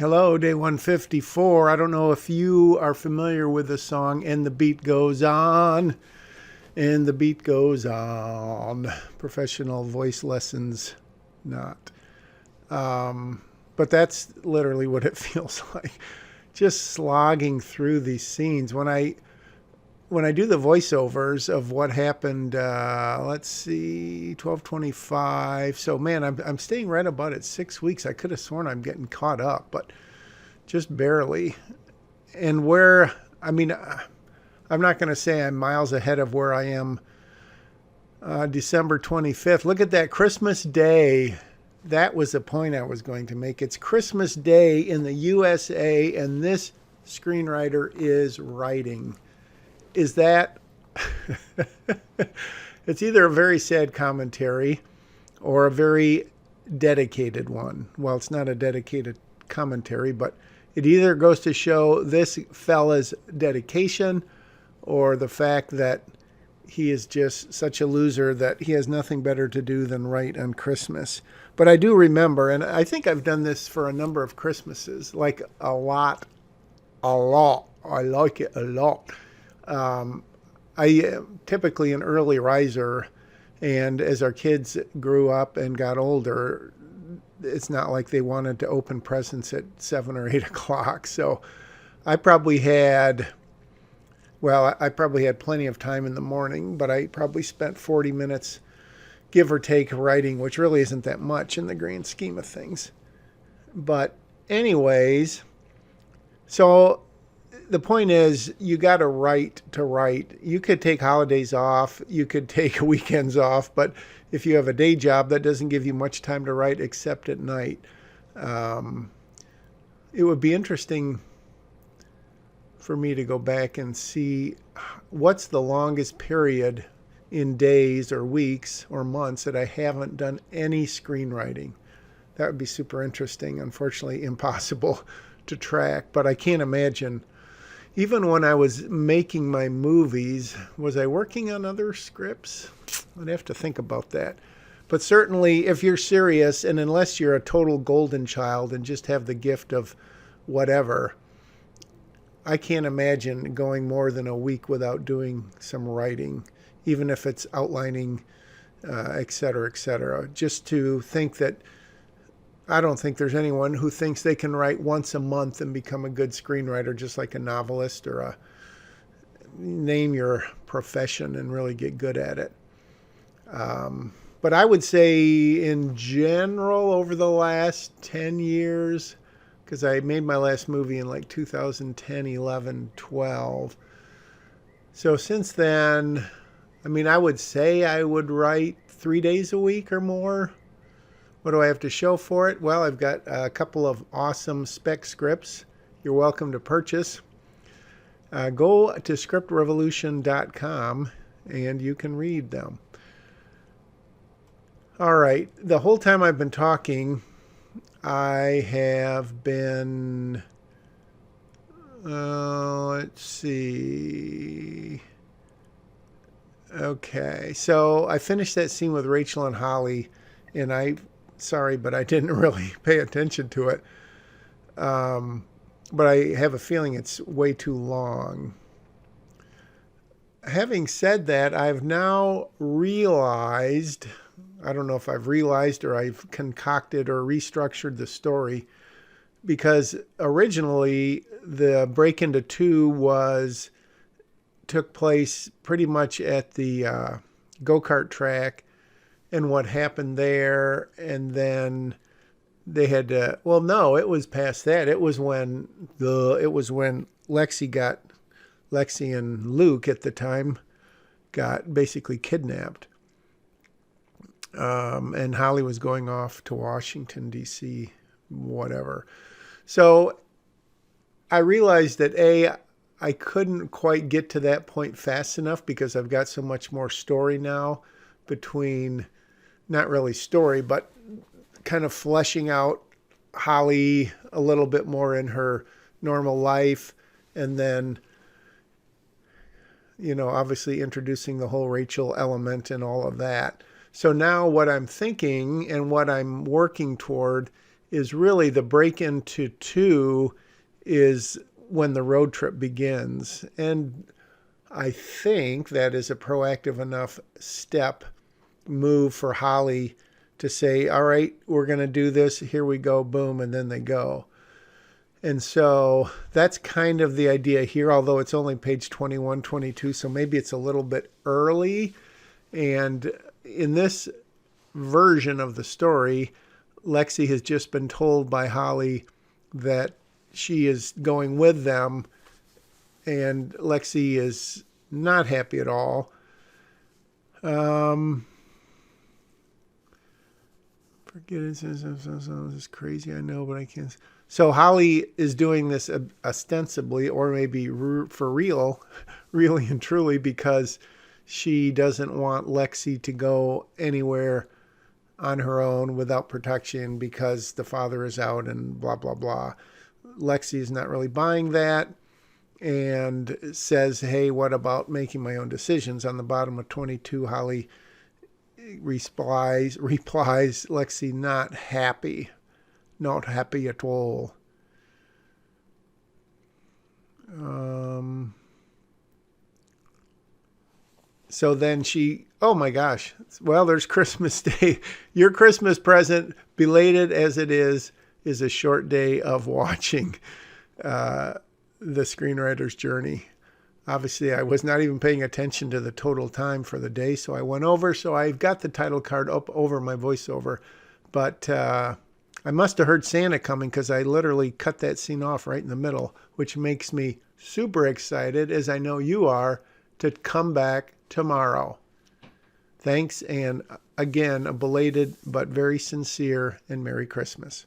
Hello, day 154. I don't know if you are familiar with the song And the Beat Goes On. And the beat goes on. Professional voice lessons, not. But that's literally what it feels like. Just slogging through these scenes. When I do the voiceovers of what happened, let's see, 1225. So, man, I'm staying right about at 6 weeks. I could have sworn I'm getting caught up, but just barely. And I'm not going to say I'm miles ahead of where I am December 25th. Look at that, Christmas Day. That was the point I was going to make. It's Christmas Day in the USA, and this screenwriter is writing. Is that it's either a very sad commentary or a very dedicated one. Well, it's not a dedicated commentary, but it either goes to show this fella's dedication or the fact that he is just such a loser that he has nothing better to do than write on Christmas. But I do remember, and I think I've done this for a number of Christmases, like a lot. I like it a lot. I am typically an early riser, and as our kids grew up and got older, it's not like they wanted to open presents at 7 or 8 o'clock. So I probably had plenty of time in the morning, but I probably spent 40 minutes, give or take, writing, which really isn't that much in the grand scheme of things. But anyways, so the point is, you got to write to write. You could take holidays off. You could take weekends off. But if you have a day job, that doesn't give you much time to write except at night. It would be interesting for me to go back and see what's the longest period in days or weeks or months that I haven't done any screenwriting. That would be super interesting. Unfortunately, impossible to track. But I can't imagine. Even when I was making my movies, was I working on other scripts? I'd have to think about that. But certainly, if you're serious, and unless you're a total golden child and just have the gift of whatever, I can't imagine going more than a week without doing some writing, even if it's outlining, et cetera, et cetera. Just to think that I don't think there's anyone who thinks they can write once a month and become a good screenwriter, just like a novelist or name your profession and really get good at it. But I would say in general, over the last 10 years, because I made my last movie in like 2010, 11, 12. So since then, I would say I would write 3 days a week or more. What do I have to show for it? Well, I've got a couple of awesome spec scripts you're welcome to purchase. Go to scriptrevolution.com and you can read them. All right. The whole time I've been talking, I have been, let's see. Okay. So I finished that scene with Rachel and Holly, and sorry, but I didn't really pay attention to it. But I have a feeling it's way too long. Having said that, I've now realized, I don't know if I've realized or I've concocted or restructured the story, because originally the break into two took place pretty much at the go-kart track, and what happened there, and then they had to, well, no, it was past that. It was when Lexi and Luke at the time got basically kidnapped. And Holly was going off to Washington, D.C., whatever. So I realized that I couldn't quite get to that point fast enough because I've got so much more story now between, not really story, but kind of fleshing out Holly a little bit more in her normal life. And then, obviously introducing the whole Rachel element and all of that. So now what I'm thinking and what I'm working toward is really the break into two is when the road trip begins. And I think that is a proactive enough move for Holly to say, all right, we're going to do this. Here we go. Boom. And then they go. And so that's kind of the idea here, although it's only page 21, 22. So maybe it's a little bit early. And in this version of the story, Lexi has just been told by Holly that she is going with them. And Lexi is not happy at all. Forget it. This is crazy. I know, but I can't. So Holly is doing this ostensibly, or maybe for real, really and truly, because she doesn't want Lexi to go anywhere on her own without protection because the father is out and blah, blah, blah. Lexi is not really buying that and says, hey, what about making my own decisions? On the bottom of 22, Holly replies, Lexi, not happy at all. So then oh my gosh, well, there's Christmas Day. Your Christmas present, belated as it is a short day of watching the Screenwriter's Journey. Obviously, I was not even paying attention to the total time for the day, so I went over. So I've got the title card up over my voiceover. But I must have heard Santa coming because I literally cut that scene off right in the middle, which makes me super excited, as I know you are, to come back tomorrow. Thanks, and again, a belated but very sincere and Merry Christmas.